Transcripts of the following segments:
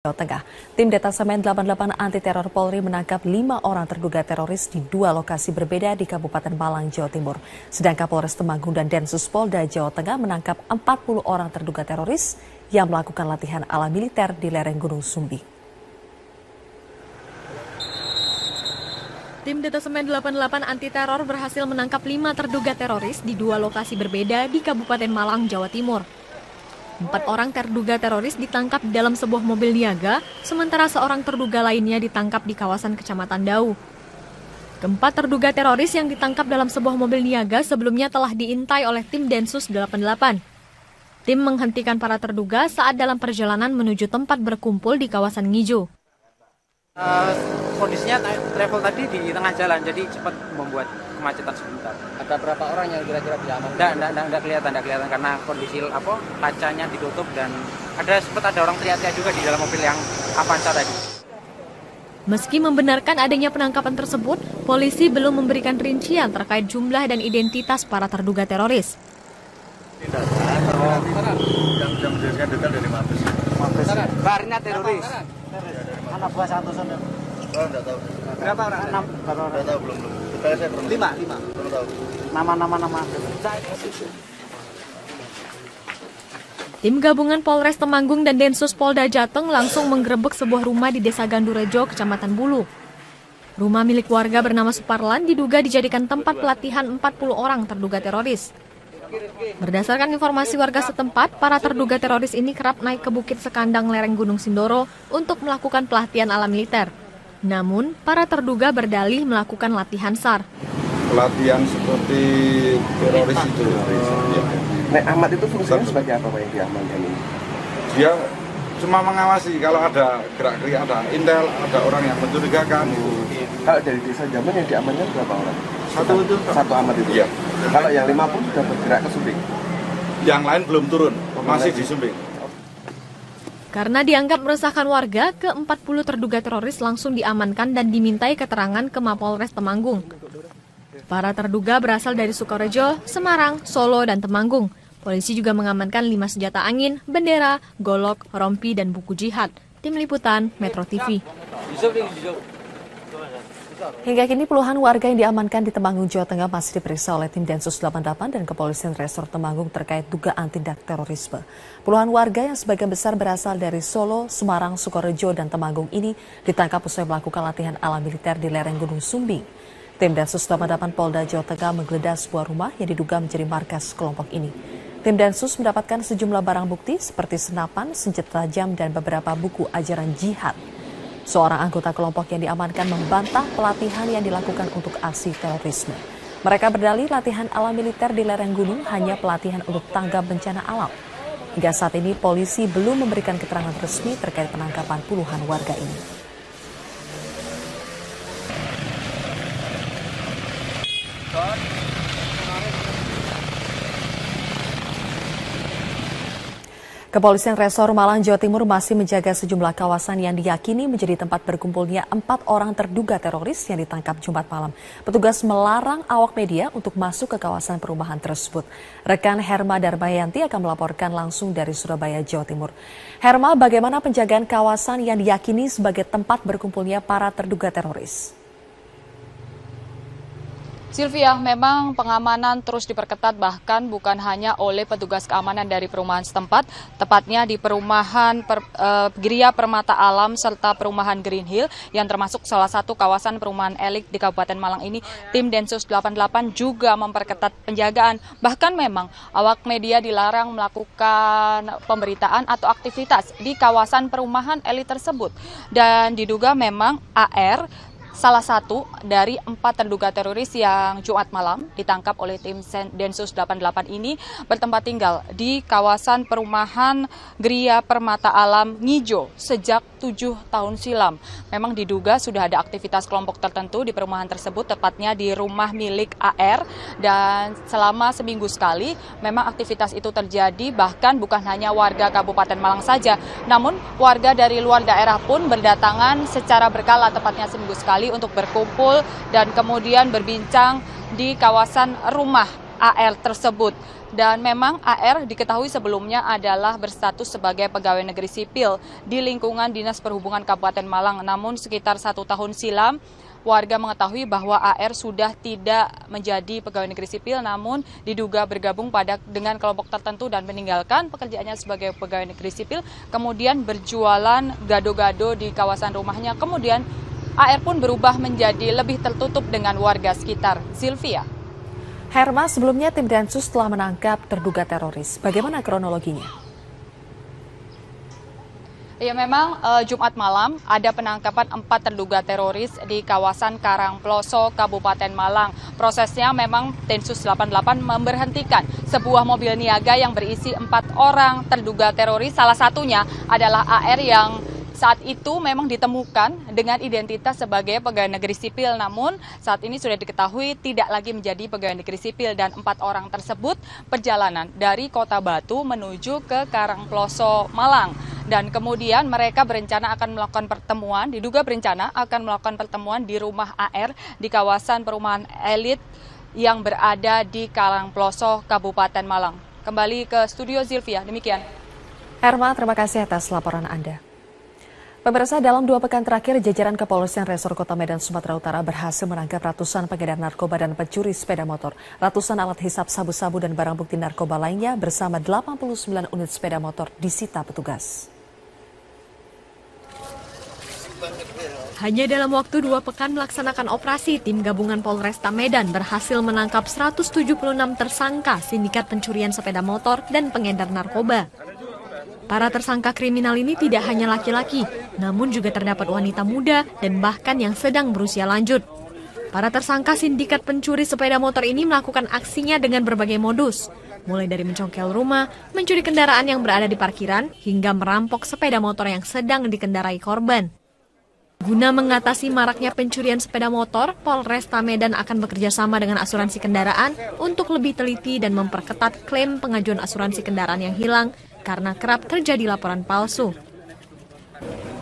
Jawa Tengah. Tim Detasemen 88 Anti Teror Polri menangkap 5 orang terduga teroris di 2 lokasi berbeda di Kabupaten Malang, Jawa Timur. Sedangkan Polres Temanggung dan Densus Polda Jawa Tengah menangkap 40 orang terduga teroris yang melakukan latihan ala militer di lereng Gunung Sumbing. Tim Detasemen 88 Anti Teror berhasil menangkap 5 terduga teroris di 2 lokasi berbeda di Kabupaten Malang, Jawa Timur. 4 orang terduga teroris ditangkap di dalam sebuah mobil niaga, sementara seorang terduga lainnya ditangkap di kawasan Kecamatan Dau. Keempat terduga teroris yang ditangkap dalam sebuah mobil niaga sebelumnya telah diintai oleh tim Densus 88. Tim menghentikan para terduga saat dalam perjalanan menuju tempat berkumpul di kawasan Ngijo. Kondisinya travel tadi di tengah jalan, jadi cepat membuat kemacetan sebentar. Ada berapa orang yang kira-kira diamankan? Nggak kelihatan karena kondisi kacanya ditutup dan sempat ada orang teriak-teriak juga di dalam mobil yang Avanza tadi. Meski membenarkan adanya penangkapan tersebut, polisi belum memberikan rincian terkait jumlah dan identitas para terduga teroris. Tidak, yang menjelaskan detail dari Mabes. Barnya teroris. Anak buah Santoso. Oh, enggak tahu. Berapa orang? 6. Enggak tahu, belum. Detail saya belum. 5. Belum tahu. Nama. Tim gabungan Polres Temanggung dan Densus Polda Jateng langsung menggerebek sebuah rumah di Desa Gandurejo, Kecamatan Bulu. Rumah milik warga bernama Suparlan diduga dijadikan tempat pelatihan 40 orang terduga teroris. Berdasarkan informasi warga setempat, para terduga teroris ini kerap naik ke Bukit Sekandang lereng Gunung Sindoro untuk melakukan pelatihan ala militer. Namun, para terduga berdalih melakukan latihan SAR. Pelatihan seperti teroris itu. Nek Ahmad itu fungsinya sebagai apa Pak yang diamankan ini? Dia cuma mengawasi kalau ada gerak-gerik, ada intel, ada orang yang mencurigakan. Kalau dari desa Jaman yang diamankan berapa orang? Satu Ahmad itu? Iya. Kalau yang 50 sudah bergerak ke Sumbing? Yang lain belum turun, masih di Sumbing. Karena dianggap meresahkan warga, ke-40 terduga teroris langsung diamankan dan dimintai keterangan ke Mapolres Temanggung. Para terduga berasal dari Sukorejo, Semarang, Solo, dan Temanggung. Polisi juga mengamankan 5 senjata angin, bendera, golok, rompi, dan buku jihad. Tim Liputan, Metro TV. Hingga kini puluhan warga yang diamankan di Temanggung, Jawa Tengah masih diperiksa oleh tim Densus 88 dan Kepolisian Resor Temanggung terkait dugaan tindak terorisme. Puluhan warga yang sebagian besar berasal dari Solo, Semarang, Sukorejo, dan Temanggung ini ditangkap usai melakukan latihan ala militer di lereng Gunung Sumbing. Tim Densus 88 Polda Jawa Tengah menggeledah sebuah rumah yang diduga menjadi markas kelompok ini. Tim Densus mendapatkan sejumlah barang bukti seperti senapan, senjata tajam, dan beberapa buku ajaran jihad. Seorang anggota kelompok yang diamankan membantah pelatihan yang dilakukan untuk aksi terorisme. Mereka berdalih latihan ala militer di lereng gunung hanya pelatihan untuk tanggap bencana alam. Hingga saat ini polisi belum memberikan keterangan resmi terkait penangkapan puluhan warga ini. Kepolisian Resor Malang, Jawa Timur masih menjaga sejumlah kawasan yang diyakini menjadi tempat berkumpulnya 4 orang terduga teroris yang ditangkap Jumat malam. Petugas melarang awak media untuk masuk ke kawasan perumahan tersebut. Rekan Herma Darmayanti akan melaporkan langsung dari Surabaya, Jawa Timur. Herma, bagaimana penjagaan kawasan yang diyakini sebagai tempat berkumpulnya para terduga teroris? Sylvia, memang pengamanan terus diperketat bahkan bukan hanya oleh petugas keamanan dari perumahan setempat, tepatnya di perumahan Gria Permata Alam serta perumahan Green Hill yang termasuk salah satu kawasan perumahan elit di Kabupaten Malang ini. Tim Densus 88 juga memperketat penjagaan. Bahkan memang awak media dilarang melakukan pemberitaan atau aktivitas di kawasan perumahan elit tersebut. Dan diduga memang AR salah satu dari 4 terduga teroris yang Jumat malam ditangkap oleh tim Densus 88 ini bertempat tinggal di kawasan perumahan Gria Permata Alam Ngijo sejak 7 tahun silam. Memang diduga sudah ada aktivitas kelompok tertentu di perumahan tersebut, tepatnya di rumah milik AR, dan selama seminggu sekali memang aktivitas itu terjadi, bahkan bukan hanya warga Kabupaten Malang saja, namun warga dari luar daerah pun berdatangan secara berkala, tepatnya seminggu sekali untuk berkumpul dan kemudian berbincang di kawasan rumah AR tersebut. Dan memang AR diketahui sebelumnya adalah berstatus sebagai pegawai negeri sipil di lingkungan Dinas Perhubungan Kabupaten Malang. Namun sekitar 1 tahun silam, warga mengetahui bahwa AR sudah tidak menjadi pegawai negeri sipil, namun diduga bergabung dengan kelompok tertentu dan meninggalkan pekerjaannya sebagai pegawai negeri sipil, kemudian berjualan gado-gado di kawasan rumahnya. Kemudian AR pun berubah menjadi lebih tertutup dengan warga sekitar. Sylvia. Herma, sebelumnya tim Densus telah menangkap terduga teroris. Bagaimana kronologinya? Ya, memang Jumat malam ada penangkapan 4 terduga teroris di kawasan Karangploso, Kabupaten Malang. Prosesnya memang Densus 88 memberhentikan sebuah mobil niaga yang berisi 4 orang terduga teroris. Salah satunya adalah AR yang saat itu memang ditemukan dengan identitas sebagai pegawai negeri sipil, namun saat ini sudah diketahui tidak lagi menjadi pegawai negeri sipil, dan 4 orang tersebut perjalanan dari Kota Batu menuju ke Karangploso, Malang. Dan kemudian mereka berencana akan melakukan pertemuan, diduga berencana akan melakukan pertemuan di rumah AR di kawasan perumahan elit yang berada di Karangploso, Kabupaten Malang. Kembali ke studio Sylvia, demikian. Herma, terima kasih atas laporan Anda. Pemirsa, dalam 2 pekan terakhir, jajaran Kepolisian Resor Kota Medan, Sumatera Utara berhasil menangkap ratusan pengedar narkoba dan pencuri sepeda motor. Ratusan alat hisap sabu-sabu dan barang bukti narkoba lainnya bersama 89 unit sepeda motor disita petugas. Hanya dalam waktu 2 pekan melaksanakan operasi, tim gabungan Polresta Medan berhasil menangkap 176 tersangka sindikat pencurian sepeda motor dan pengedar narkoba. Para tersangka kriminal ini tidak hanya laki-laki, namun juga terdapat wanita muda dan bahkan yang sedang berusia lanjut. Para tersangka sindikat pencuri sepeda motor ini melakukan aksinya dengan berbagai modus, mulai dari mencongkel rumah, mencuri kendaraan yang berada di parkiran, hingga merampok sepeda motor yang sedang dikendarai korban. Guna mengatasi maraknya pencurian sepeda motor, Polresta Medan akan bekerja sama dengan asuransi kendaraan untuk lebih teliti dan memperketat klaim pengajuan asuransi kendaraan yang hilang karena kerap terjadi laporan palsu.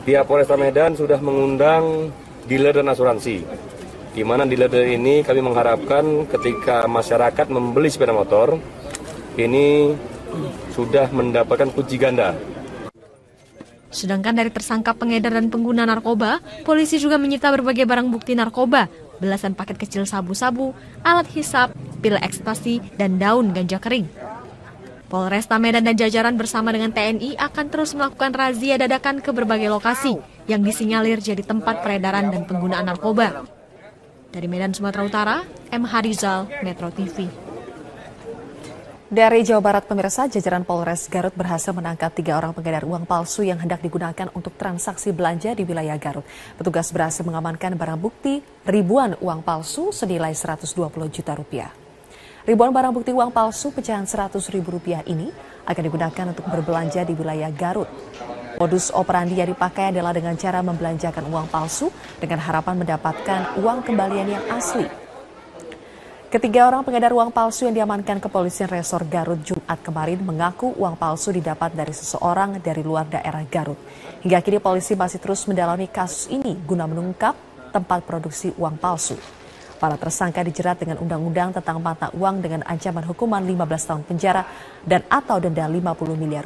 Pihak Polresta Medan sudah mengundang dealer dan asuransi, di mana dealer ini kami mengharapkan ketika masyarakat membeli sepeda motor, ini sudah mendapatkan kunci ganda. Sedangkan dari tersangka pengedar dan pengguna narkoba, polisi juga menyita berbagai barang bukti narkoba, belasan paket kecil sabu-sabu, alat hisap, pil ekstasi, dan daun ganja kering. Polresta Medan dan jajaran bersama dengan TNI akan terus melakukan razia dadakan ke berbagai lokasi yang disinyalir jadi tempat peredaran dan penggunaan narkoba. Dari Medan, Sumatera Utara, M. Harizal, Metro TV. Dari Jawa Barat, pemirsa, jajaran Polres Garut berhasil menangkap 3 orang pengedar uang palsu yang hendak digunakan untuk transaksi belanja di wilayah Garut. Petugas berhasil mengamankan barang bukti ribuan uang palsu senilai Rp120 juta. Ribuan barang bukti uang palsu pecahan Rp100.000 ini akan digunakan untuk berbelanja di wilayah Garut. Modus operandi yang dipakai adalah dengan cara membelanjakan uang palsu dengan harapan mendapatkan uang kembalian yang asli. Ketiga orang pengedar uang palsu yang diamankan Kepolisian Resor Garut Jumat kemarin mengaku uang palsu didapat dari seseorang dari luar daerah Garut. Hingga kini polisi masih terus mendalami kasus ini guna mengungkap tempat produksi uang palsu. Para tersangka dijerat dengan undang-undang tentang mata uang dengan ancaman hukuman 15 tahun penjara dan atau denda Rp50 miliar.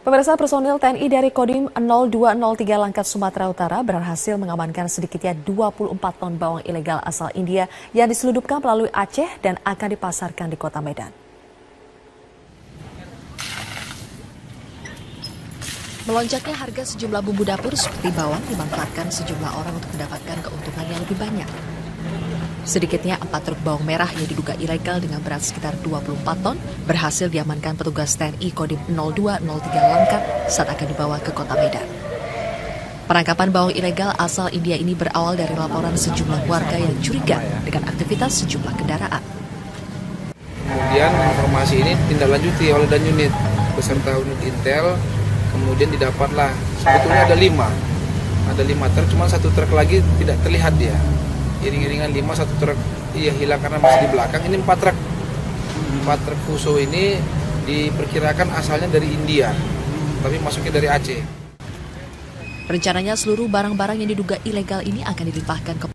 Pemirsa, personil TNI dari Kodim 0203 Langkat, Sumatera Utara berhasil mengamankan sedikitnya 24 ton bawang ilegal asal India yang diselundupkan melalui Aceh dan akan dipasarkan di Kota Medan. Melonjaknya harga sejumlah bumbu dapur seperti bawang dimanfaatkan sejumlah orang untuk mendapatkan keuntungan yang lebih banyak. Sedikitnya 4 truk bawang merah yang diduga ilegal dengan berat sekitar 24 ton berhasil diamankan petugas TNI Kodim 0203 Langkat saat akan dibawa ke Kota Medan. Penangkapan bawang ilegal asal India ini berawal dari laporan sejumlah warga yang curiga dengan aktivitas sejumlah kendaraan. Kemudian informasi ini ditindaklanjuti oleh dan unit beserta unit Intel, kemudian didapatlah sebetulnya ada 5 truk, cuma 1 truk lagi tidak terlihat dia. Iring-iringan 5, 1 truk hilang karena masih di belakang. Ini 4 truk. 4 truk fuso ini diperkirakan asalnya dari India, tapi masuknya dari Aceh. Rencananya seluruh barang-barang yang diduga ilegal ini akan dilimpahkan ke